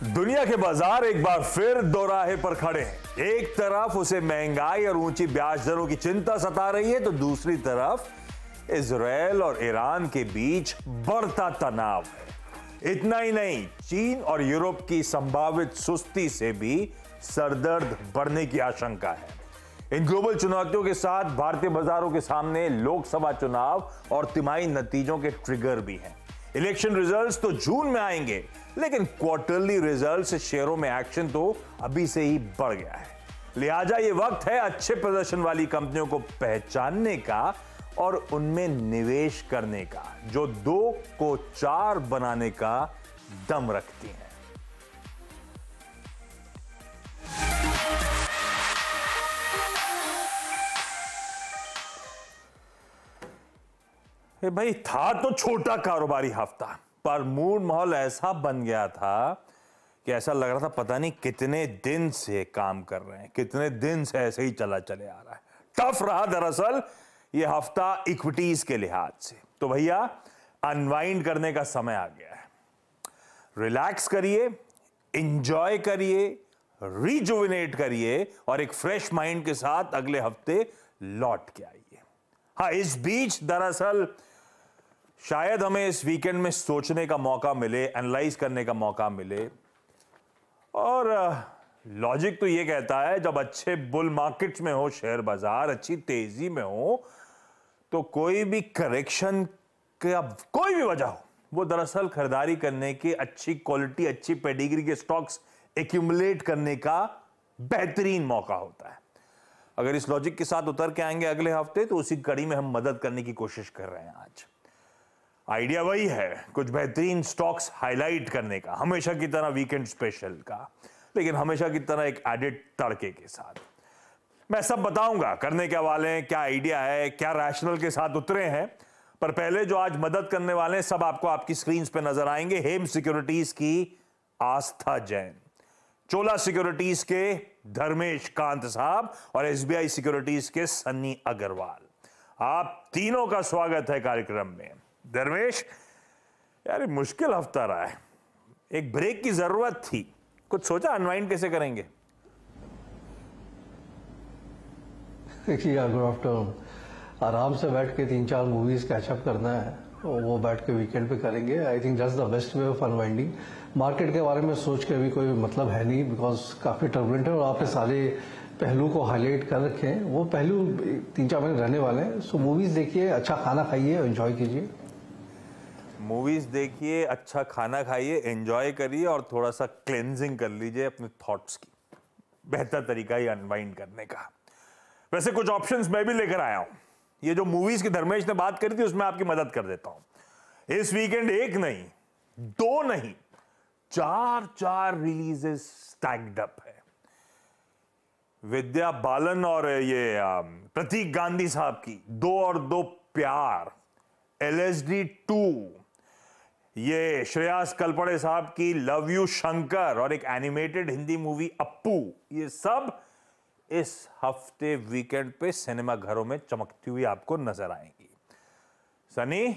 दुनिया के बाजार एक बार फिर दोराहे पर खड़े हैं। एक तरफ उसे महंगाई और ऊंची ब्याज दरों की चिंता सता रही है, तो दूसरी तरफ इजराइल और ईरान के बीच बढ़ता तनाव है। इतना ही नहीं, चीन और यूरोप की संभावित सुस्ती से भी सरदर्द बढ़ने की आशंका है। इन ग्लोबल चुनौतियों के साथ भारतीय बाजारों के सामने लोकसभा चुनाव और तिमाही नतीजों के ट्रिगर भी हैं। इलेक्शन रिजल्ट्स तो जून में आएंगे, लेकिन क्वार्टरली रिजल्ट से शेयरों में एक्शन तो अभी से ही बढ़ गया है। लिहाजा ये वक्त है अच्छे प्रदर्शन वाली कंपनियों को पहचानने का और उनमें निवेश करने का, जो 2 को 4 बनाने का दम रखती हैं। भाई, था तो छोटा कारोबारी हफ्ता, पर मूड माहौल ऐसा बन गया था कि ऐसा लग रहा था पता नहीं कितने दिन से काम कर रहे हैं, कितने दिन से ऐसे ही चले आ रहा है। टफ रहा दरअसल ये हफ्ता इक्विटीज के लिहाज से। तो भैया, अनवाइंड करने का समय आ गया है। रिलैक्स करिए, एंजॉय करिए, रिजुविनेट करिए और एक फ्रेश माइंड के साथ अगले हफ्ते लौट के आइए। हाँ, इस बीच दरअसल शायद हमें इस वीकेंड में सोचने का मौका मिले, एनालाइज करने का मौका मिले। और लॉजिक तो ये कहता है, जब अच्छे बुल मार्केट्स में हो शेयर बाजार, अच्छी तेजी में हो, तो कोई भी करेक्शन का कोई भी वजह हो, वो दरअसल खरीदारी करने की, अच्छी क्वालिटी, अच्छी पेडिग्री के स्टॉक्स एक्यूमुलेट करने का बेहतरीन मौका होता है। अगर इस लॉजिक के साथ उतर के आएंगे अगले हफ्ते, तो उसी कड़ी में हम मदद करने की कोशिश कर रहे हैं। आज आइडिया वही है, कुछ बेहतरीन स्टॉक्स हाईलाइट करने का, हमेशा की तरह वीकेंड स्पेशल का, लेकिन हमेशा की तरह एक एडिट तड़के के साथ। मैं सब बताऊंगा करने क्या वाले हैं, क्या आइडिया है, क्या रैशनल के साथ उतरे हैं। पर पहले जो आज मदद करने वाले हैं, सब आपको आपकी स्क्रीन पे नजर आएंगे। हेम सिक्योरिटीज की आस्था जैन, चोला सिक्योरिटीज के धर्मेश कांत साहब और एसबीआई सिक्योरिटीज के सन्नी अग्रवाल, आप तीनों का स्वागत है कार्यक्रम में। धर्मेश, यार मुश्किल हफ्ता रहा है, एक ब्रेक की जरूरत थी, कुछ सोचा अनवाइंड कैसे करेंगे? Good afternoon. आराम से बैठ के 3-4 मूवीज कैचअप करना है, वो बैठ के वीकेंड पे करेंगे। I think that's the best way of unwinding. Market के बारे में सोच के अभी कोई मतलब है नहीं, बिकॉज काफी टर्बुलेंट है और आपने सारे पहलू को हाईलाइट कर रखे हैं। वो पहलू 3-4 महीने रहने वाले हैं। सो मूवीज देखिए, अच्छा खाना खाइए, एंजॉय कीजिए। मूवीज देखिए, अच्छा खाना खाइए, एंजॉय करिए और थोड़ा सा क्लेंजिंग कर लीजिए अपने थॉट्स की। बेहतर तरीका ही अनवाइंड करने का। वैसे कुछ ऑप्शंस मैं भी लेकर आया हूं। ये जो मूवीज की धर्मेश ने बात करी थी, उसमें आपकी मदद कर देता हूं। इस वीकेंड 1 नहीं, 2 नहीं, 4 रिलीजेस स्टैक्ड अप है। विद्या बालन और ये प्रतीक गांधी साहब की 2 और 2 प्यार, LSD 2, ये श्रेयास कलपड़े साहब की लव यू शंकर और एक एनिमेटेड हिंदी मूवी अप्पू, ये सब इस हफ्ते वीकेंड पे सिनेमा घरों में चमकती हुई आपको नजर आएंगी। सनी,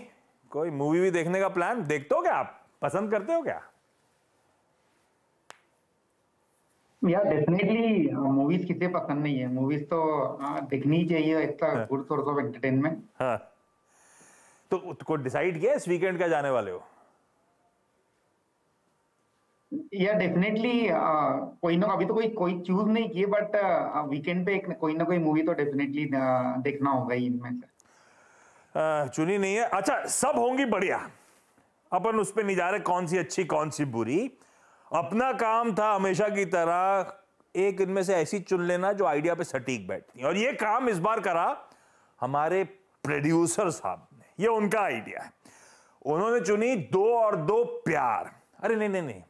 कोई मूवी भी देखने का प्लान? देखते हो क्या आप? पसंद करते हो क्या? यार डेफिनेटली, मूवीज किसे पसंद नहीं है। मूवीज तो देखनी चाहिए, इतना गुड सोर्स ऑफ एंटरटेनमेंट। हाँ, तो को डिसाइड किया इस वीकेंड का जाने वाले हो? या डेफिनेटली कोई ना, अभी तो कोई चूज नहीं किए, बट वीकेंड पे कोई ना कोई मूवी तो डेफिनेटली देखना होगा ही इनमें से। चुनी नहीं है? अच्छा, सब होंगी बढ़िया, अपन उस पर नहीं जा रहे कौन सी अच्छी कौन सी बुरी। अपना काम था हमेशा की तरह एक इनमें से ऐसी चुन लेना जो आइडिया पे सटीक बैठती, और ये काम इस बार करा हमारे प्रोड्यूसर साहब ने। ये उनका आइडिया है। उन्होंने चुनी 2 और 2 प्यार। अरे नहीं,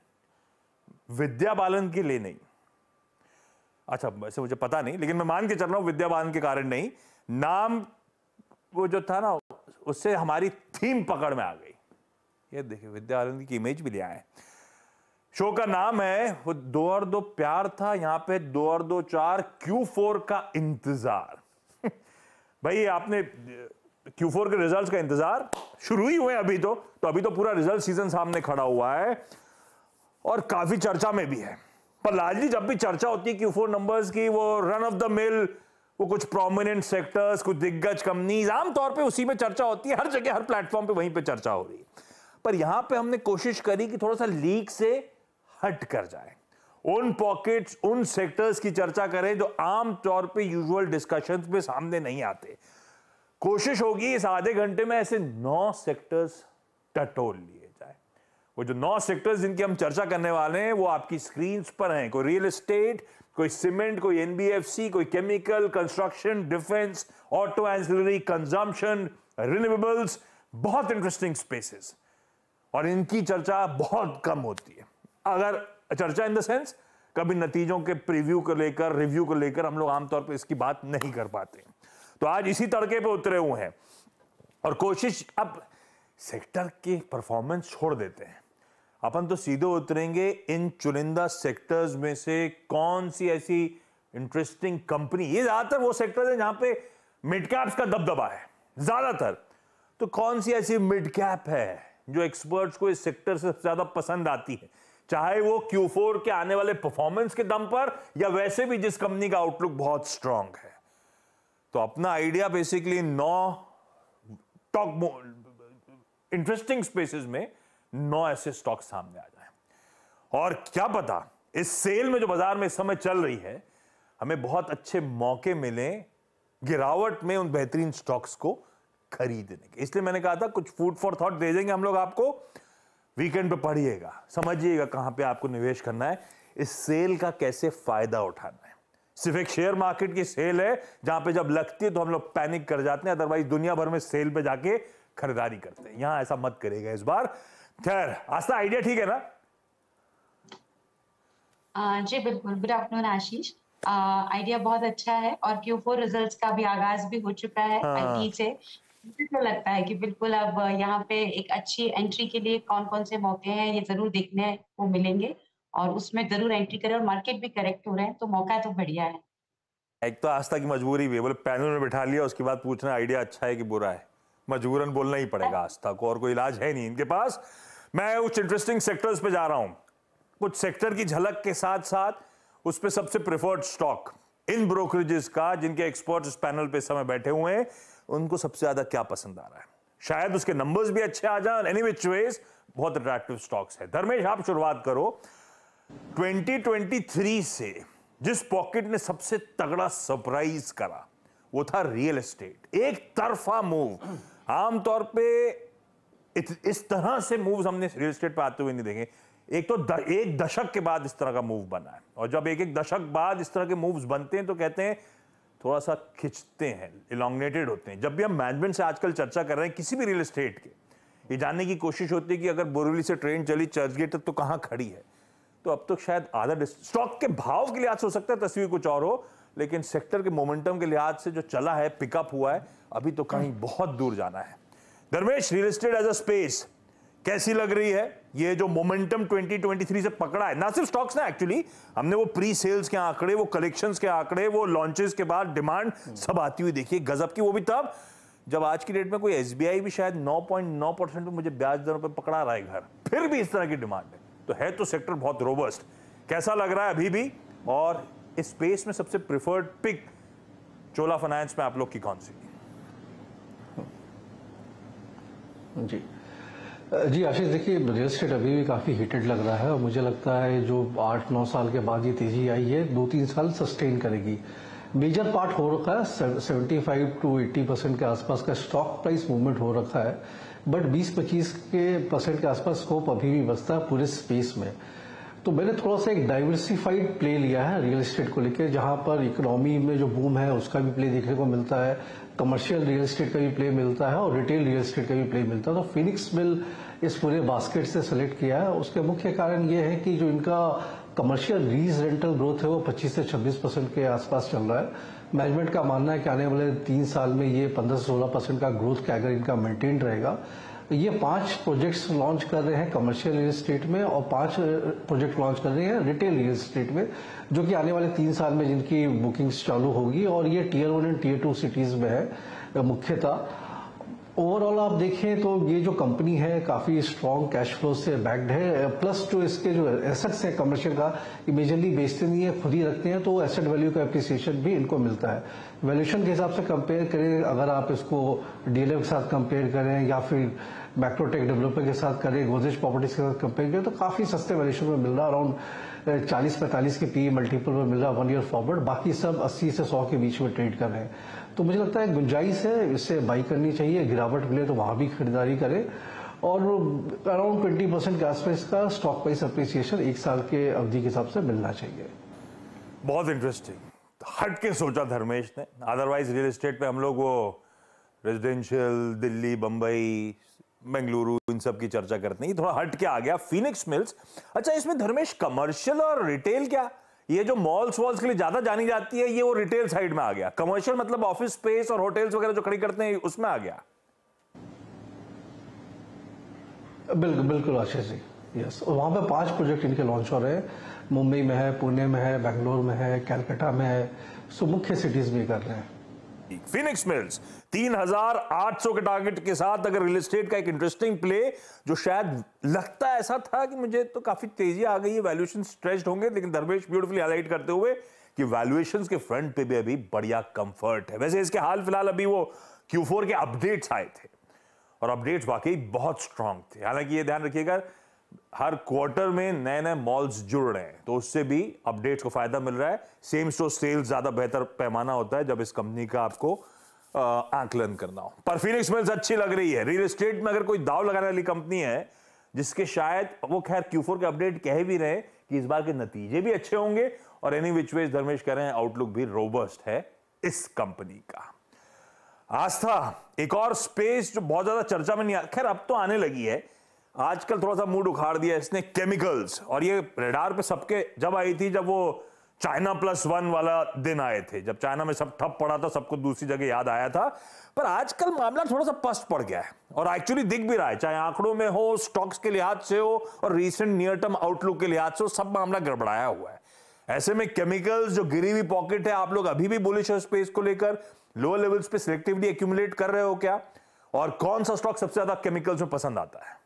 विद्या बालन के लिए नहीं। अच्छा, वैसे मुझे पता नहीं, लेकिन मैं मान के चल रहा हूं विद्या बालन के कारण नहीं, नाम वो जो था ना, उससे हमारी थीम पकड़ में आ गई। ये देखिए, विद्या बालन की इमेज भी ले आए। शो का नाम है, वो 2 और 2 प्यार था, यहां पे 2 और 2 4 Q4 का इंतजार। भाई, आपने Q4 के रिजल्ट्स का इंतजार शुरू ही हुए अभी तो अभी तो पूरा रिजल्ट सीजन सामने खड़ा हुआ है। और काफी चर्चा में भी है। पर लार्जली जब भी चर्चा होती है Q4 नंबर्स की, वो रन ऑफ द मिल, वो कुछ प्रोमिनेंट सेक्टर्स, कुछ दिग्गज कंपनीज, आमतौर पे उसी में चर्चा होती है। हर जगह, हर प्लेटफॉर्म पे वहीं पे चर्चा हो रही है। पर यहां पे हमने कोशिश करी कि थोड़ा सा लीक से हट कर जाए, उन पॉकेट्स, उन सेक्टर्स की चर्चा करें जो आमतौर पे यूजुअल डिस्कशंस में सामने नहीं आते। कोशिश होगी इस आधे घंटे में ऐसे 9 सेक्टर्स टटोल लिए जाए। वो जो 9 सेक्टर्स जिनकी हम चर्चा करने वाले हैं वो आपकी स्क्रीन्स पर हैं। कोई रियल एस्टेट, कोई सीमेंट, कोई एनबीएफसी, कोई chemical, construction, defence, auto ancillary, consumption, renewables, बहुत इंटरेस्टिंग स्पेसेस, और इनकी चर्चा बहुत कम होती है। अगर चर्चा इन द सेंस कभी नतीजों के प्रीव्यू को लेकर, रिव्यू को लेकर हम लोग आमतौर पर इसकी बात नहीं कर पाते। तो आज इसी तड़के पे उतरे हुए हैं और कोशिश, अब सेक्टर के परफॉर्मेंस छोड़ देते हैं, अपन तो सीधे उतरेंगे इन चुनिंदा सेक्टर्स में से कौन सी ऐसी इंटरेस्टिंग कंपनी, ये ज्यादातर वो सेक्टर है जहां पे मिड कैप्स का दबदबा है ज्यादातर, तो कौन सी ऐसी मिड कैप है जो एक्सपर्ट्स को इस सेक्टर से ज्यादा पसंद आती है, चाहे वो Q4 के आने वाले परफॉर्मेंस के दम पर या वैसे भी जिस कंपनी का आउटलुक बहुत स्ट्रांग है। तो अपना idea basically 9 talk interesting spaces में 9 ऐसे स्टॉक सामने आ जाए। और क्या पता इस सेल में जो बाजार में इस समय चल रही है, हमें बहुत अच्छे मौके मिले गिरावट में उन बेहतरीन स्टॉक्स को खरीदने के। इसलिए मैंने कहा था कुछ फूड फॉर थॉट दे देंगे हम लोग आपको। वीकेंड पे पढ़िएगा, समझिएगा कहां पे आपको निवेश करना है, इस सेल का कैसे फायदा उठाना है। सिर्फ एक शेयर मार्केट की सेल है जहां पे जब लगती है तो हम लोग पैनिक कर जाते हैं, अदरवाइज दुनिया भर में सेल पे जाके खरीदारी करते हैं। यहां ऐसा मत करेगा इस बार। खैर, आस्था आइडिया ठीक है ना? जी बिल्कुल। गुड आफ्टरनून आशीष। आइडिया बहुत अच्छा है और Q4 रिजल्ट्स का भी आगाज भी हो चुका है आईटी से। मुझे तो लगता है कि बिल्कुल अब यहाँ पे एक अच्छी एंट्री के लिए कौन कौन से मौके हैं ये जरूर देखने को मिलेंगे और उसमें जरूर एंट्री करें, और मार्केट भी करेक्ट हो रहे हैं तो मौका तो बढ़िया है। एक तो आस्था की मजबूरी भी है, बोले पैनल में बिठा लिया उसके बाद पूछना आइडिया अच्छा है कि बुरा है, मजबूरन बोलना ही पड़ेगा आस्था को, और कोई इलाज है नहीं इनके पास। मैं कुछ इंटरेस्टिंग सेक्टर्स पे जा रहा हूं, कुछ सेक्टर की झलक के साथ साथ उस पे सबसे प्रेफर्ड स्टॉक इन ब्रोकरेजेस का, जिनके एक्सपर्ट्स इस पैनल पे इस समय बैठे हुए हैं, उनको सबसे ज्यादा क्या पसंद आ रहा है। शायद उसके नंबर्स भी अच्छे आ जाए। एनी विच वेज बहुत अट्रैक्टिव स्टॉक्स है। धर्मेश, आप शुरुआत करो। 2023 से जिस पॉकेट ने सबसे तगड़ा सरप्राइज करा वो था रियल एस्टेट। एक तरफा मूव, आमतौर पे इस तरह से मूव्स हमने रियल एस्टेट पे आते हुए नहीं देखे। एक तो एक दशक के बाद इस तरह का मूव बना है, और जब एक दशक बाद इस तरह के मूव्स बनते हैं तो कहते हैं थोड़ा सा खिंचते हैं, इलॉन्गेटेड होते हैं। जब भी हम मैनेजमेंट से आजकल चर्चा कर रहे हैं किसी भी रियल एस्टेट के, ये जानने की कोशिश होती है कि अगर बोरीवली से ट्रेन चली चर्चगेट तक तो कहां खड़ी है, तो अब तो शायद आधा स्टॉक के भाव के लिहाज से हो सकता है तस्वीर कुछ और हो, लेकिन सेक्टर के मोमेंटम के लिहाज से जो चला है, पिकअप हुआ है, अभी तो कहीं बहुत दूर जाना है। Dharmesh, real estate as a space कैसी लग रही है? ये जो मोमेंटम 2023 से पकड़ा है, ना सिर्फ स्टॉक्स ना, एक्चुअली हमने वो प्री सेल्स के आंकड़े, वो कलेक्शंस के आंकड़े, वो लॉन्चेस के बाद डिमांड सब आती हुई देखिए गजब की, वो भी तब जब आज की डेट में कोई एसबीआई भी शायद 9.9% पे मुझे ब्याज दरों पे पकड़ा रहा है घर, फिर भी इस तरह की डिमांड है तो सेक्टर बहुत रोबस्ट। कैसा लग रहा है अभी भी? और इस स्पेस में सबसे प्रिफर्ड पिक चोला फाइनेंस में आप लोग की कौन सी? जी आशीष, देखिए रियल एस्टेट अभी भी काफ़ी हीटेड लग रहा है और मुझे लगता है जो 8-9 साल के बाद ये तेजी आई है 2-3 साल सस्टेन करेगी। मेजर पार्ट हो रखा है, 75 to 80% के आसपास का स्टॉक प्राइस मूवमेंट हो रखा है, बट 20-25% के आसपास स्कोप अभी भी बचता है पूरे स्पेस में। तो मैंने थोड़ा सा एक डाइवर्सिफाइड प्ले लिया है रियल एस्टेट को लेकर, जहां पर इकोनॉमी में जो बूम है उसका भी प्ले देखने को मिलता है, कमर्शियल रियल एस्टेट का भी प्ले मिलता है और रिटेल रियल एस्टेट का भी प्ले मिलता है। तो फिनिक्स मिल इस पूरे बास्केट से सेलेक्ट किया है। उसके मुख्य कारण ये है कि जो इनका कमर्शियल लीज रेंटल ग्रोथ है वो 25 से 26% के आसपास चल रहा है। मैनेजमेंट का मानना है कि आने वाले 3 साल में ये 15 से 16% का ग्रोथ कैगर इनका मेंटेन रहेगा। ये 5 प्रोजेक्ट्स लॉन्च कर रहे हैं कमर्शियल रियल एस्टेट में और 5 प्रोजेक्ट लॉन्च कर रहे हैं रिटेल रियल एस्टेट में, जो कि आने वाले 3 साल में जिनकी बुकिंग्स चालू होगी, और ये Tier 1 एंड Tier 2 सिटीज में है मुख्यतः। ओवरऑल आप देखें तो ये जो कंपनी है काफी स्ट्रॉन्ग कैश फ्लो से बैक्ड है, प्लस जो इसके जो एसेट्स है कमर्शियल का, ये मेजरली बेचते नहीं है, खुद ही रखते हैं, तो एसेट वैल्यू का एप्रिसिएशन भी इनको मिलता है। वैल्यूएशन के हिसाब से कंपेयर करें, अगर आप इसको डीएलएफ के साथ कंपेयर करें या फिर मैक्रोटेक डेवलपर के साथ करें, गोदरेज प्रॉपर्टीज के साथ कंपेयर करें, तो काफी सस्ते वैल्यूएशन में मिल रहा है, अराउंड 40-45 के पी मल्टीपल में मिल रहा है 1 ईयर फॉरवर्ड, बाकी सब 80 से 100 के बीच में ट्रेड कर रहे हैं। तो मुझे लगता है गुंजाइश है, इससे बाई करनी चाहिए, गिरावट मिले तो वहां भी खरीदारी करें, और अराउंड 20% के आसपास का स्टॉक प्राइस अप्रिसिएशन 1 साल के अवधि के हिसाब से मिलना चाहिए। बहुत इंटरेस्टिंग, हट के सोचा धर्मेश ने। अदरवाइज रियल एस्टेट पे हम लोग वो रेजिडेंशियल, दिल्ली, बंबई, बेंगलुरु, इन सब की चर्चा करते हैं, थोड़ा हट के आ गया फीनिक्स मिल्स। अच्छा, इसमें धर्मेश कमर्शियल और रिटेल क्या, ये जो मॉल्स वॉल्स के लिए ज्यादा जानी जाती है, ये वो रिटेल साइड में आ गया, कमर्शियल मतलब ऑफिस स्पेस और होटल्स वगैरह जो खड़ी करते हैं उसमें आ गया। बिल्कुल बिल्कुल आशीष जी, यस। और वहां पे 5 प्रोजेक्ट इनके लॉन्च हो रहे हैं, मुंबई में है, पुणे में है, बेंगलोर में है, कैलकाटा में है, सो मुख्य सिटीज में कर रहे हैं। फीनिक्स मिल्स 3800 के टारगेट के साथ, अगर रियल एस्टेट का एक इंटरेस्टिंग प्ले, जो शायद लगता ऐसा था कि मुझे तो काफी तेजी आ गई है, वैल्यूएशन स्ट्रेच्ड होंगे, लेकिन धर्मेश ब्यूटीफुली हाईलाइट करते हुए कि वैल्यूएशंस के फ्रंट पे भी अभी बढ़िया कंफर्ट है। वैसे इसके हाल फिलहाल अभी वो Q4 के अपडेट्स आए थे और अपडेट्स वाकई बहुत स्ट्रांग थे। हालांकि ये ध्यान रखिएगा, हर क्वार्टर में नए नए मॉल्स जुड़ रहे हैं, तो उससे भी अपडेट्स को फायदा मिल रहा है। सेम स्टोर सेल्स ज्यादा बेहतर पैमाना होता है जब इस कंपनी का आपको आकलन करना हो। पर फीनिक्स मिल्स अच्छी लग रही है। रियल एस्टेट में अगर कोई दाव लगाने वाली कंपनी है, जिसके शायद वो खैर Q4 के अपडेट कह भी रहे कि इस बार के नतीजे भी अच्छे होंगे, और एनी विच वेज धर्मेश कह रहे हैं आउटलुक भी रोबस्ट है इस कंपनी का। आस्था, एक और स्पेस जो बहुत ज्यादा चर्चा में नहीं आ, खैर अब तो आने लगी है, आजकल थोड़ा सा मूड उखाड़ दिया इसने, केमिकल्स। और ये रडार पे सबके जब आई थी, जब वो चाइना +1 वाला दिन आए थे, जब चाइना में सब ठप पड़ा था, सबको दूसरी जगह याद आया था। पर आजकल मामला थोड़ा सा पस्त पड़ गया है और एक्चुअली दिख भी रहा है, चाहे आंकड़ों में हो, स्टॉक्स के लिहाज से हो और रीसेंट नियर टर्म आउटलुक के लिहाज से हो, सब मामला गड़बड़ाया हुआ है। ऐसे में केमिकल्स जो गिरी हुई पॉकेट है, आप लोग अभी भी बुलिश है स्पेस को लेकर, लोअर लेवल्स पे सिलेक्टिवली एक्यूमुलेट कर रहे हो क्या, और कौन सा स्टॉक सबसे ज्यादा केमिकल्स में पसंद आता है?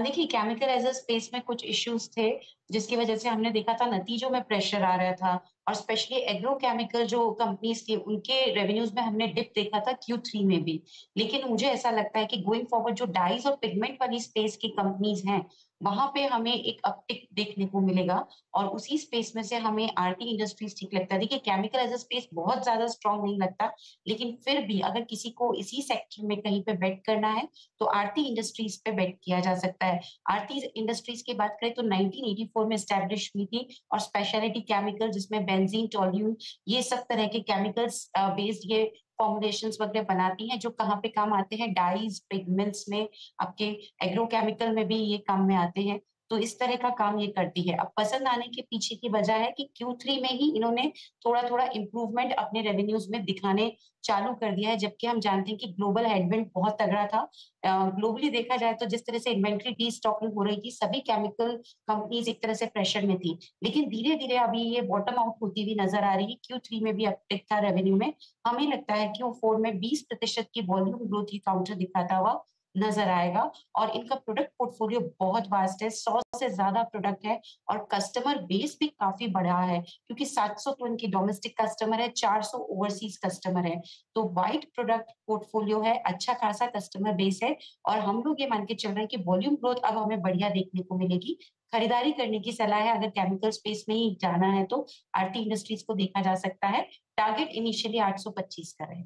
देखिए, केमिकल एज अ स्पेस में कुछ इश्यूज थे, जिसकी वजह से हमने देखा था नतीजों में प्रेशर आ रहा था, और स्पेशली एग्रोकेमिकल जो कंपनीज थी, उनके रेवेन्यूज में हमने डिप देखा था Q3 में भी। लेकिन मुझे ऐसा लगता है कि गोइंग फॉरवर्ड जो डाइज और पिगमेंट वाली स्पेस की कंपनीज हैं, वहां पे हमें एक अपटिक देखने को मिलेगा, और उसी स्पेस में से हमें आरटी इंडस्ट्रीज ठीक लगता है। देखिए, केमिकल एज अ स्पेस बहुत ज्यादा स्ट्रांग नहीं लगता, लेकिन फिर भी अगर किसी को इसी सेक्टर में कहीं पे बेट करना है तो आरती इंडस्ट्रीज पे बेट किया जा सकता है। आरती इंडस्ट्रीज की बात करें तो 1984 में स्टैब्लिश हुई थी, और स्पेशलिटी केमिकल जिसमें बेंजीन, टोल्यून, ये सब तरह के केमिकल्स बेस्ड ये फॉर्मुलेशंस वगैरह बनाती हैं, जो कहाँ पे काम आते हैं, डाइज, पिगमेंट्स में, आपके एग्रोकेमिकल में भी ये काम में आते हैं। तो इस तरह का काम ये करती है। अब पसंद आने के पीछे की वजह है कि Q3 में ही इन्होंने थोड़ा थोड़ा इंप्रूवमेंट अपने रेवेन्यूज में दिखाने चालू कर दिया है, जबकि हम जानते हैं कि ग्लोबल हेडविंड बहुत तगड़ा था। ग्लोबली देखा जाए तो जिस तरह से इन्वेंट्री डी स्टॉकिंग हो रही थी, सभी केमिकल कंपनीज एक तरह से प्रेशर में थी, लेकिन धीरे धीरे अभी ये बॉटम आउट होती हुई नजर आ रही है। Q3 में भी अपटिक था रेवेन्यू में। हमें लगता है कि Q4 में 20% की वॉल्यूम ग्रोथ की काउंटर दिखाता हुआ नजर आएगा, और इनका प्रोडक्ट पोर्टफोलियो बहुत वास्ट है, 100 से ज्यादा प्रोडक्ट है, और कस्टमर बेस भी काफी बड़ा है, क्योंकि 700 तो इनकी डोमेस्टिक कस्टमर है, 400 ओवरसीज कस्टमर है। तो वाइड प्रोडक्ट पोर्टफोलियो है, अच्छा खासा कस्टमर बेस है, और हम लोग ये मान के चल रहे हैं कि वॉल्यूम ग्रोथ अब हमें बढ़िया देखने को मिलेगी। खरीदारी करने की सलाह है, अगर केमिकल स्पेस में ही जाना है तो आरती इंडस्ट्रीज को देखा जा सकता है। टारगेट इनिशियली 825 का है।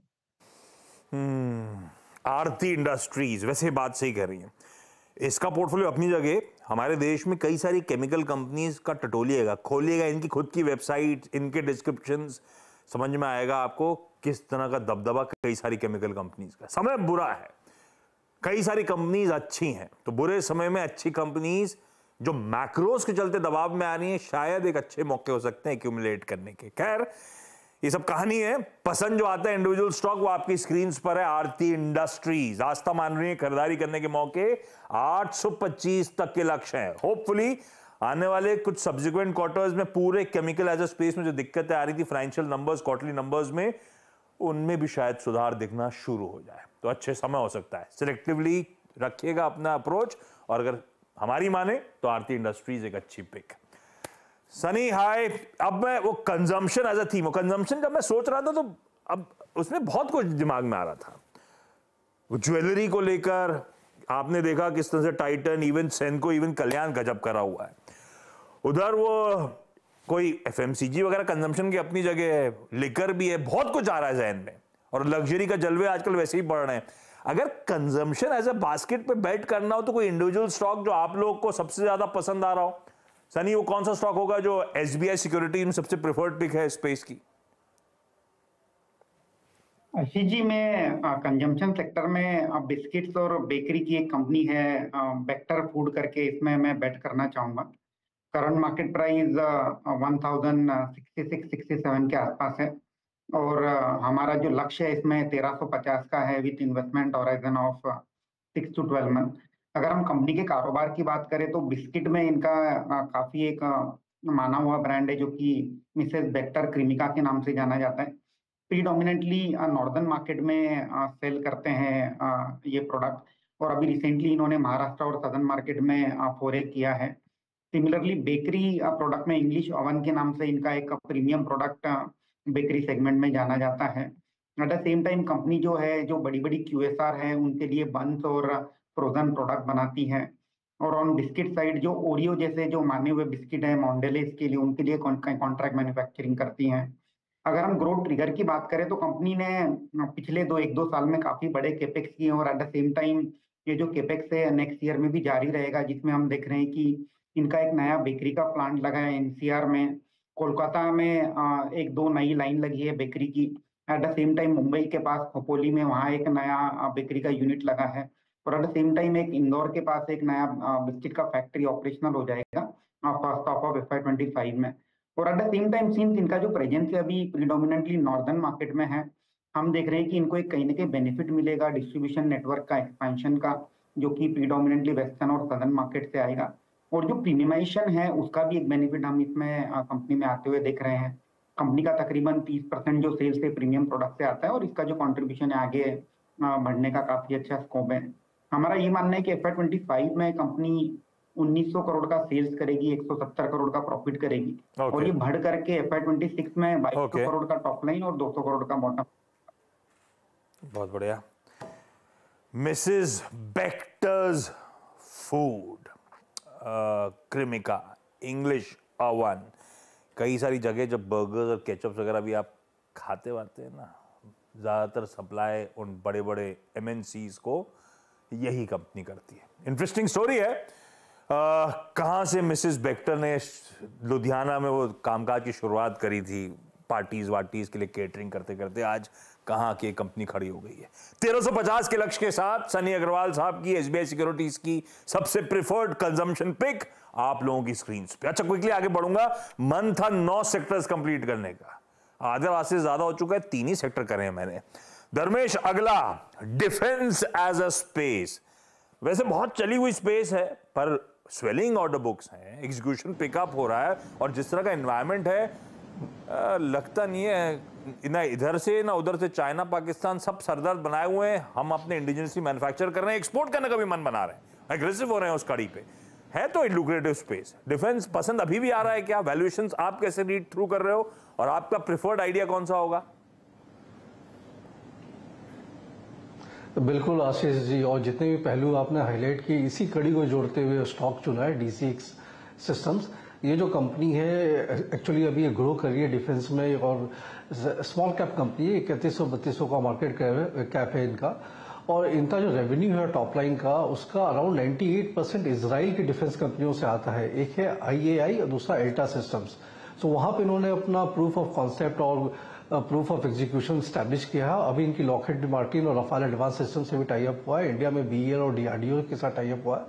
आरती इंडस्ट्रीज, वैसे बात सही कर रही है, इसका पोर्टफोलियो अपनी जगह। हमारे देश में कई सारी केमिकल कंपनीज का टटोलिएगा, खोलिएगा इनकी खुद की वेबसाइट, इनके डिस्क्रिप्शंस, समझ में आएगा आपको किस तरह का दबदबा कई सारी केमिकल कंपनीज का। समय बुरा है, कई सारी कंपनीज अच्छी हैं, तो बुरे समय में अच्छी कंपनीज जो मैक्रोस के चलते दबाव में आ रही हैं, शायद एक अच्छे मौके हो सकते हैं एक्यूमुलेट करने के। खैर, ये सब कहानी है। पसंद जो आता है इंडिविजुअल स्टॉक, वो आपकी स्क्रीन पर है। आरती इंडस्ट्रीज आस्था मान रही है, खरीदारी करने के मौके 825 तक के लक्ष्य है। होपफुली आने वाले कुछ सब्सिक्वेंट क्वार्टर्स में पूरे केमिकल एज अ स्पेस में जो दिक्कतें आ रही थी फाइनेंशियल नंबर्स, क्वार्टरली नंबर्स में, उनमें भी शायद सुधार दिखना शुरू हो जाए, तो अच्छे समय हो सकता है। सिलेक्टिवली रखिएगा अपना अप्रोच, और अगर हमारी माने तो आरती इंडस्ट्रीज एक अच्छी पिक। सनी हाय, अब मैं वो consumption as a theme, consumption जब मैं सोच रहा था तो अब उसमें बहुत कुछ दिमाग में आ रहा था। ज्वेलरी को लेकर आपने देखा किस तरह से टाइटन, इवन सेनको, इवन कल्याण गजब करा हुआ है। उधर वो कोई एफएमसीजी वगैरह कंजम्पशन की अपनी जगह है, लिकर भी है, बहुत कुछ आ रहा है जहन में, और लग्जरी का जलवे आजकल वैसे ही बढ़ रहे हैं। अगर कंजम्पशन एज अ बास्केट पे बेट करना हो तो कोई इंडिविजुअल स्टॉक जो आप लोग को सबसे ज्यादा पसंद आ रहा हो, सनी वो कौन सा स्टॉक होगा जो एसबीआई सिक्योरिटी में सबसे प्रेफर्ड पिक है स्पेस की? आशीष जी, मैं कंजम्पशन सेक्टर में बिस्किट्स और बेकरी की एक कंपनी है बेक्टर फूड करके, इसमें मैं बेट करना चाहूंगा। करंट मार्केट प्राइस 1066-67 के आसपास है, और हमारा जो लक्ष्य है इसमें 1350 का है, with investment horizon of 6 to 12 month. अगर हम कंपनी के कारोबार की बात करें तो बिस्किट में इनका काफी एक माना हुआ ब्रांड है जो कि मिसेस बेक्टर क्रीमिका के नाम से जाना जाता है। प्रीडोमिनेंटली नॉर्दर्न मार्केट में सेल करते हैं ये प्रोडक्ट, और अभी रिसेंटली इन्होंने महाराष्ट्र और सदर्न मार्केट में फोरे किया है। सिमिलरली बेकरी प्रोडक्ट में इंग्लिश ओवन के नाम से इनका एक प्रीमियम प्रोडक्ट बेकरी सेगमेंट में जाना जाता है। Eight the same time company जो है, जो बड़ी बड़ी QSR है उनके लिए बंस और फ्रोजन प्रोडक्ट बनाती है। और ऑन बिस्किट साइड जो ओरियो जैसे जो माने हुए बिस्किट है मॉन्डेलेस के लिए, उनके लिए कॉन्ट्रैक्ट मैन्युफैक्चरिंग करती हैं। अगर हम ग्रोथ ट्रिगर की बात करें तो कंपनी ने पिछले 1-2 साल में काफी बड़े केपेक्स किए, और एट द सेम टाइम ये जो केपेक्स है नेक्स्ट ईयर में भी जारी रहेगा, जिसमें हम देख रहे हैं कि इनका एक नया बेकरी का प्लांट लगा है NCR में। कोलकाता में 1-2 नई लाइन लगी है बेकरी की। Eight the same time Mumbai के पास खोपोली में वहाँ एक नया बेकरी का यूनिट लगा है, और एट द सेम टाइम एक इंदौर के पास एक नया बिस्किट का फैक्ट्री ऑपरेशनल हो जाएगा फर्स्ट हाफ ऑफ FY25 में। और at the same time since इनका जो प्रेजेंस है अभी प्रीडोमिनेंटली नॉर्दर्न मार्केट में है, हम देख रहे हैं कि इनको एक कहीं ना कहीं बेनिफिट मिलेगा डिस्ट्रीब्यूशन नेटवर्क का एक्सपेंशन का, जो कि प्रीडोमिनेंटली वेस्टर्न और सदर्न मार्केट से आएगा। और जो प्रीमियमाइजेशन है उसका भी एक बेनिफिट हम इसमें कंपनी में आते हुए देख रहे हैं। कंपनी का तकरीबन 30% जो सेल्स से प्रीमियम प्रोडक्ट से आता है, और इसका जो कंट्रीब्यूशन है आगे बढ़ने का काफी अच्छा स्कोप है। हमारा ये मानना है कि FY25 में कंपनी 1900 करोड़ का सेल्स करेगी, 170 करोड़ का प्रॉफिट करेगी, और ये बढ़ करके FY26 में 2200 करोड़ का टॉप लाइन और 200 करोड़ का बॉटम। बहुत बढ़िया। Mrs Bectors Food, Cremica, English Oven, कई सारी जगह जब बर्गर्स और केचप्स वगैरह भी आप खाते वाते हैं ना, ज़्यादातर सप्लाई उन बड़े बड़े MNCs को यही कंपनी करती है। इंटरेस्टिंग स्टोरी है। कहाँ से मिसेस बेक्टर ने लुधियाना में वो कामकाज की शुरुआत करी थी, पार्टीज वार्टीज के लिए केटरिंग करते करते आज कहाँ की कंपनी खड़ी हो गई है। 1350 के लक्ष्य के साथ सनी अग्रवाल साहब की SBI सिक्योरिटीज की सबसे प्रेफर्ड कंजम्पशन पिक आप लोगों की स्क्रीन पे। अच्छा, क्विकली आगे बढ़ूंगा। मन था 9 सेक्टर्स कंप्लीट करने का, आधा से ज्यादा हो चुका है, 3 ही सेक्टर करे हैं मैंने। धर्मेश, अगला डिफेंस एज अ स्पेस, वैसे बहुत चली हुई स्पेस है पर स्वेलिंग ऑर्डर बुक्स हैं, एग्जीक्यूशन पिकअप हो रहा है, और जिस तरह का एनवायरनमेंट है लगता नहीं है ना इधर से ना उधर से चाइना पाकिस्तान सब सरदर्द बनाए हुए हैं, हम अपने इंडिजिनसली मैन्युफैक्चर कर रहे हैं, एक्सपोर्ट करने का भी मन बना रहे हैं, एग्रेसिव हो रहे हैं उस कड़ी पे। है तो लुक्रेटिव स्पेस। डिफेंस पसंद अभी भी आ रहा है क्या? वैल्यूएशंस आप कैसे रीड थ्रू कर रहे हो, और आपका प्रेफर्ड आइडिया कौन सा होगा? बिल्कुल आशीष जी, और जितने भी पहलू आपने हाईलाइट किए इसी कड़ी को जोड़ते हुए स्टॉक चुना है DCX सिस्टम्स। ये जो कंपनी है एक्चुअली अभी ये ग्रो कर रही है डिफेंस में, और स्मॉल कैप कंपनी है, 3100-3200 का मार्केट कैप है इनका, और इनका जो रेवेन्यू है टॉप लाइन का उसका अराउंड 98% इजराइल की डिफेंस कंपनियों से आता है। एक है IAI और दूसरा एल्टा सिस्टम्स। सो वहां पे इन्होंने अपना प्रूफ ऑफ कॉन्सेप्ट और प्रूफ ऑफ एग्जीक्यूशन स्टैब्लिश किया है। अभी इनकी लॉकहीड मार्टिन और रफाल एडवांस सिस्टम से भी टाई अप हुआ है, इंडिया में BEL और DRDO के साथ टाई अप हुआ है।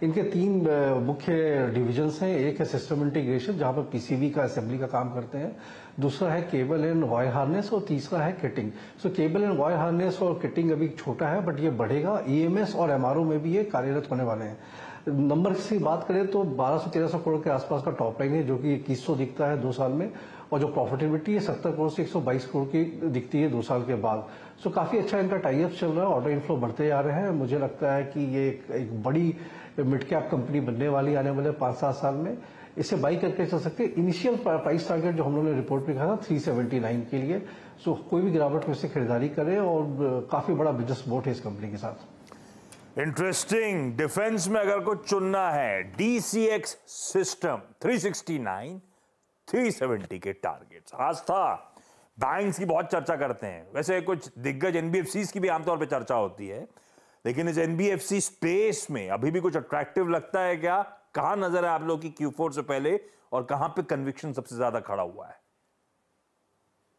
इनके 3 मुख्य डिविजन्स हैं। एक है सिस्टम इंटीग्रेशन जहां पर PCB का असेंबली का काम करते हैं, दूसरा है केबल एंड वायर हार्नेस, और तीसरा है kiting. So cable and wire harness और किटिंग अभी छोटा है बट ये बढ़ेगा। EMS और MRO में भी ये कार्यरत होने वाले हैं। नंबर की बात करें तो 1200-1300 करोड़ के आसपास का टॉप लाइन है, जो कि 2100 दिखता है 2 साल में, और जो प्रॉफिटेबिलिटी है 70 करोड़ से 122 करोड़ की दिखती है 2 साल के बाद। सो काफी अच्छा इनका टाइप चल रहा है, ऑर्डर इनफ्लो बढ़ते जा रहे हैं। मुझे लगता है कि ये एक बड़ी मिड कैप कंपनी बनने वाली आने वाले 5-7 साल में। इसे बाई करके चल सकते हैं। इनिशियल प्राइस टारगेट जो हम लोगों ने रिपोर्ट में कहा था 379 के लिए। सो कोई भी गिरावट में से खरीदारी करे, और काफी बड़ा बिजनेस बोट है इस कंपनी के साथ। इंटरेस्टिंग। डिफेंस में अगर कुछ चुनना है, डीसीएक्स सिस्टम 369 370 के टारगेट्स। आस्था बैंक्स की बहुत चर्चा करते हैं, वैसे कुछ दिग्गज एनबीएफसीज की भी आमतौर पे चर्चा होती है, लेकिन इस एनबीएफसी स्पेस में अभी भी कुछ अट्रैक्टिव लगता है क्या? कहां नजर है आप लोग की Q4 से पहले, और कहां पे कन्विक्शन सबसे ज्यादा खड़ा हुआ है?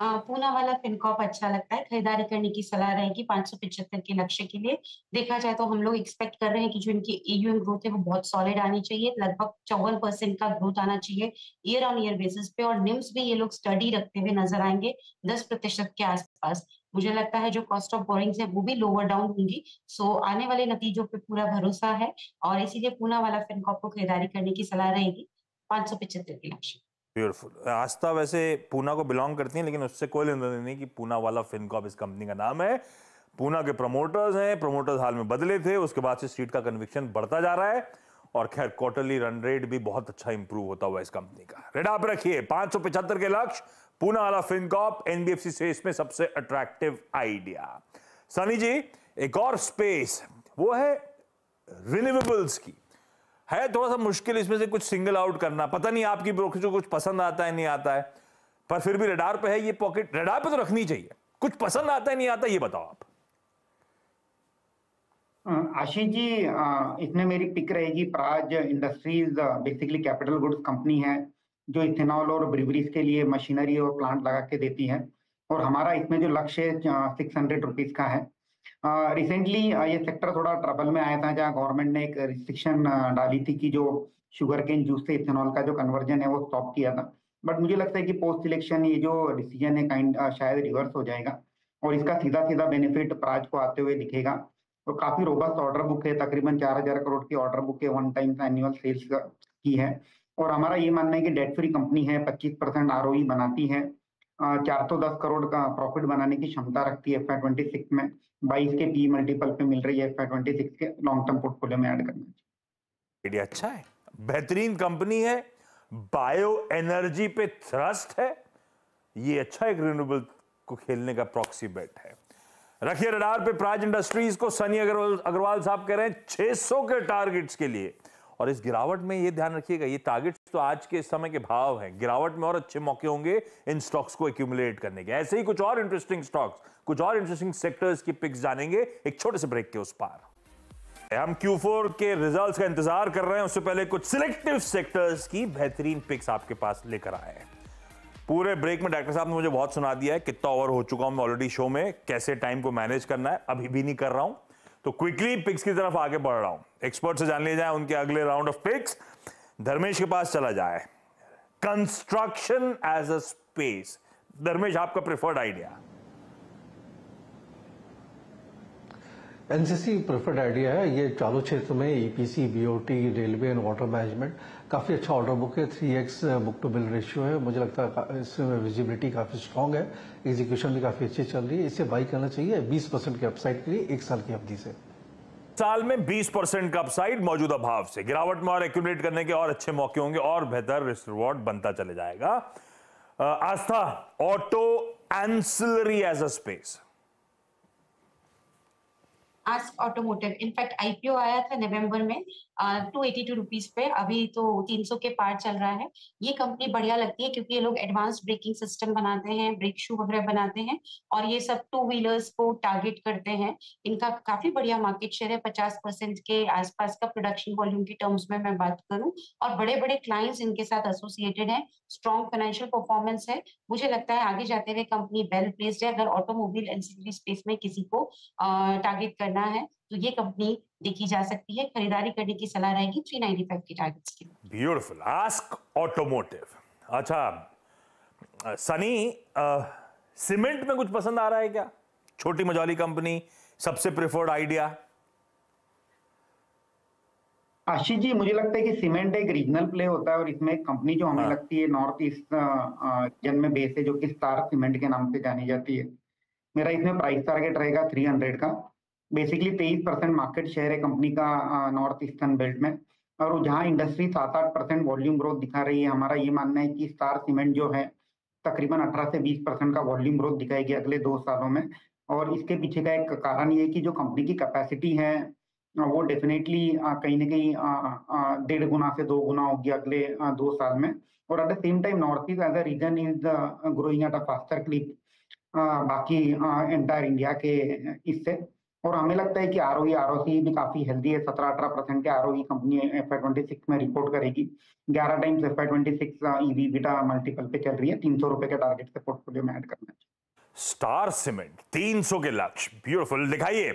पूना वाला फिनकॉर्प अच्छा लगता है, खरीदारी करने की सलाह रहेगी 575 के लक्ष्य के लिए। देखा जाए तो हम लोग एक्सपेक्ट कर रहे हैं कि जो इनकी एयूएम ग्रोथ है वो बहुत सॉलिड आनी चाहिए, लगभग 54% का ग्रोथ आना चाहिए ईयर ऑन ईयर बेसिस पे, और निम्स भी ये लोग स्टडी रखते हुए नजर आएंगे 10% के आसपास। मुझे लगता है जो कॉस्ट ऑफ बोरिंग्स है वो भी लोअर डाउन होंगी। सो आने वाले नतीजों पे पूरा भरोसा है, और इसीलिए पूना वाला फिनकॉर्प को खरीदारी करने की सलाह रहेगी 575 के लक्ष्य। ब्यूटीफुल। आस्था वैसे पूना को बिलोंग करती है, लेकिन उससे कोई लेना देना नहीं कि पूना वाला फिनकॉर्प इस कंपनी का नाम है। पूना के प्रमोटर्स हैं, प्रमोटर्स हाल में बदले थे, उसके बाद से स्ट्रीट का कन्विक्शन बढ़ता जा रहा है, और खैर क्वार्टरली रन रेट भी बहुत अच्छा इंप्रूव होता हुआ इस कंपनी का। रेडार पे रखिए 575 के लक्ष्य, पूना वाला फिनकॉर्प एनबीएफसी स्पेस में सबसे अट्रैक्टिव आइडिया। सनी जी, एक और स्पेस वो है रिन्यूएबल्स की, है थोड़ा सा मुश्किल इसमें से कुछ सिंगल आउट करना। पता नहीं आपकी ब्रोकरेज को कुछ पसंद आता है नहीं आता है, पर फिर भी रडार पे है ये पॉकेट, रडार पे तो रखनी चाहिए। कुछ पसंद आता है नहीं आता, ये बताओ आप। आशीष जी, इसमें मेरी पिक रहेगी Praj industries. Basically capital goods company है जो इथेनॉल और ब्रिवरीज के लिए मशीनरी और प्लांट लगा के देती है, और हमारा इसमें जो लक्ष्य है 600 रुपीज का है। रिसेंटली ये सेक्टर थोड़ा ट्रबल में आया था, जहाँ गवर्नमेंट ने एक रिस्ट्रिक्शन डाली थी कि जो शुगर केन जूस से इथेनॉल का जो कन्वर्जन है वो स्टॉप किया था। बट मुझे लगता है कि पोस्ट इलेक्शन ये जो डिसीजन है शायद रिवर्स हो जाएगा, और इसका सीधा सीधा बेनिफिट प्राज को आते हुए दिखेगा। तो काफी रोबस्ट ऑर्डर बुक है, तकरीबन 4000 करोड़ की ऑर्डर बुक है, 1 टाइम एनुअल सेल्स की है। और हमारा ये मानना है कि डेट फ्री कंपनी है, 25% ROE बनाती है, 410 करोड़ का प्रॉफिट बनाने की क्षमता रखती है FY26 में, 22 के पी मल्टीपल पे मिल रही है FY26 के लॉन्ग टर्म पोर्टफोलियो में ऐड करना चाहिए। आइडिया अच्छा है, बेहतरीन कंपनी है, बायो एनर्जी पे थ्रस्ट है, ये अच्छा एक रिन्यूएबल को खेलने का प्रॉक्सी बेट है। रखिए रडार पे प्राज इंडस्ट्रीज को। सनी अग्रवाल साहब कह रहे हैं 600 के टारगेट्स के लिए, और इस गिरावट में ये ध्यान रखिएगा, ये टारगेट्स तो आज के समय के भाव हैं, गिरावट में और अच्छे मौके होंगे इन स्टॉक्स को एक्यूमुलेट करने के। ऐसे ही कुछ और इंटरेस्टिंग स्टॉक्स, कुछ और इंटरेस्टिंग सेक्टर्स की पिक्स जानेंगे एक छोटे से ब्रेक के उस पार। हम Q4 के रिजल्ट्स का इंतजार कर रहे हैं, उससे पहले कुछ सिलेक्टिव सेक्टर्स की बेहतरीन पिक्स आपके पास लेकर आए हैं। पूरे ब्रेक में डॉक्टर साहब ने मुझे बहुत सुना दिया है, कितना ओवर हो चुका हूं मैं ऑलरेडी शो में, कैसे टाइम को मैनेज करना है अभी भी नहीं कर रहा हूं, तो क्विकली पिक्स की तरफ आगे बढ़ रहा हूं। एक्सपर्ट से जान लिया जाए उनके अगले राउंड ऑफ पिक्स। धर्मेश के पास चला जाए, construction as a space. Dharmesh, आपका preferred idea? NCC preferred idea है। ये चालू क्षेत्र में EPC, BOT, railway and water management काफी अच्छा ऑर्डर बुक है, 3x book to bill ratio है। मुझे लगता है इसमें विजिबिलिटी काफी स्ट्रांग है, एग्जीक्यूशन भी काफी अच्छी चल रही है। इसे बाई करना चाहिए 20% के अपसाइड के लिए 1 साल की अवधि से। साल में 20% का अपसाइड मौजूदा भाव से, गिरावट में और एक्यूमुलेट करने के और अच्छे मौके होंगे, और बेहतर रिस्क रिवॉर्ड बनता चले जाएगा। Aastha, auto ancillary as a space. ASK automotive, in fact IPO आया था नवंबर में 282 रुपीज पे, अभी तो 300 के पार चल रहा है। ये कंपनी बढ़िया लगती है क्योंकि ये लोग एडवांस ब्रेकिंग सिस्टम बनाते हैं, ब्रेक शू वगैरह बनाते हैं, और ये सब 2 व्हीलर्स को टारगेट करते हैं। इनका काफी बढ़िया मार्केट शेयर है, 50% के आसपास का प्रोडक्शन वॉल्यूम की टर्म्स में मैं बात करूं, और बड़े बड़े क्लाइंट्स इनके साथ एसोसिएटेड हैं, स्ट्रॉन्ग फाइनेंशियल परफॉर्मेंस है। मुझे लगता है आगे जाते हुए कंपनी वेल प्लेस्ड है। अगर ऑटोमोबाइल एंसिलरी स्पेस में किसी को टारगेट करना है तो ये कंपनी देखी जा सकती है, खरीदारी करने की सलाह रहेगी 395 के टारगेट्स की। Beautiful, ask automotive. अच्छा सनी, सीमेंट में कुछ पसंद आ रहा है क्या? छोटी मझौली कंपनी, सबसे प्रेफर्ड आइडिया? आशीष जी, मुझे लगता है कि सीमेंट एक रीजनल प्ले होता है और इसमें एक कंपनी जो हमें लगती है नॉर्थ ईस्ट रीजन में बेस है, जो कि स्टार सीमेंट के नाम से जानी जाती है। मेरा इसमें प्राइस टारगेट रहेगा 300 का। बेसिकली 23% मार्केट शेयर है कंपनी का नॉर्थ ईस्टर्न बेल्ट में, और जहां इंडस्ट्री 7-8% वॉल्यूम ग्रोथ दिखा रही है, हमारा ये मानना है कि स्टार सीमेंट जो है तकरीबन 18 से 20% का वॉल्यूम ग्रोथ दिखाएगी अगले 2 सालों में। और इसके पीछे का एक कारण ये है कि जो कंपनी की कैपेसिटी है वो डेफिनेटली कहीं ना कहीं 1.5 गुना से 2 गुना होगी अगले 2 साल में। और at the same time North East as a region is growing at a faster clip बाकी एंटायर इंडिया के इससे। और हमें लगता है कि आरओई आरओसी भी काफी हेल्दी है, 17-18% के आरओई कंपनी FY26 में रिपोर्ट करेगी। 11 times FY26 EV beta multiple पे चल रही है। 300 रुपए के टारगेट से पोर्टफोलियो में ऐड करना चाहिए। स्टार सीमेंट 300 के लक्ष्य, ब्यूटीफुल। दिखाइए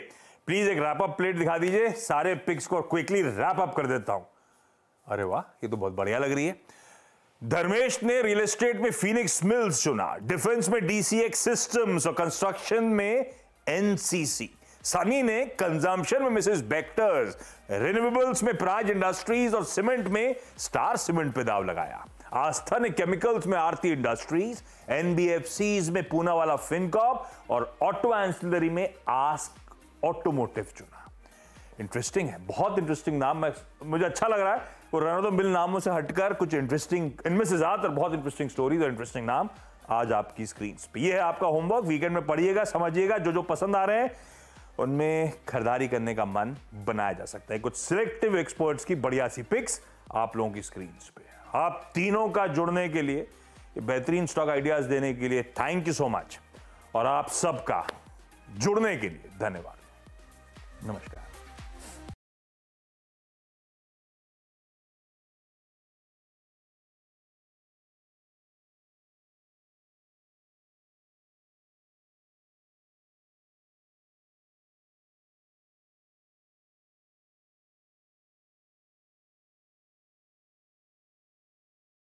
प्लीज, एक रैप अप प्लेट दिखा दीजिए, सारे पिक्स को क्विकली रैप अप कर देता हूं। अरे वाह, ये तो बहुत बढ़िया लग रही है। धर्मेश ने रियल एस्टेट में फीनिक्स मिल्स चुना, डिफेंस में DCX सिस्टम्स और कंस्ट्रक्शन में NCC। सनी ने कंजम्पशन में मिसेस बेक्टर्स, रिन्यूएबल्स में प्राज इंडस्ट्रीज और सीमेंट में स्टार सीमेंट पे दाव लगाया। आस्था ने केमिकल्स में आरती इंडस्ट्रीज, NBFCs में पूनावाला फिनकॉर्प और ऑटो एंसिलरी में आस्क ऑटोमोटिव चुना। इंटरेस्टिंग है, बहुत इंटरेस्टिंग नाम, मुझे अच्छा लग रहा है। वो रन ऑफ द मिल नामों से हटकर कुछ इंटरेस्टिंग, इनमें से ज्यादातर बहुत इंटरेस्टिंग स्टोरीज और इंटरेस्टिंग नाम आज आपकी स्क्रीन पे। ये है आपका होमवर्क, वीकेंड में पढ़िएगा, समझिएगा, जो जो पसंद आ रहे हैं उनमें खरीदारी करने का मन बनाया जा सकता है। कुछ सिलेक्टिव एक्सपर्ट्स की बढ़िया सी पिक्स आप लोगों की स्क्रीन पे। आप तीनों का जुड़ने के लिए, बेहतरीन स्टॉक आइडियाज देने के लिए थैंक यू सो मच, और आप सबका जुड़ने के लिए धन्यवाद। नमस्कार।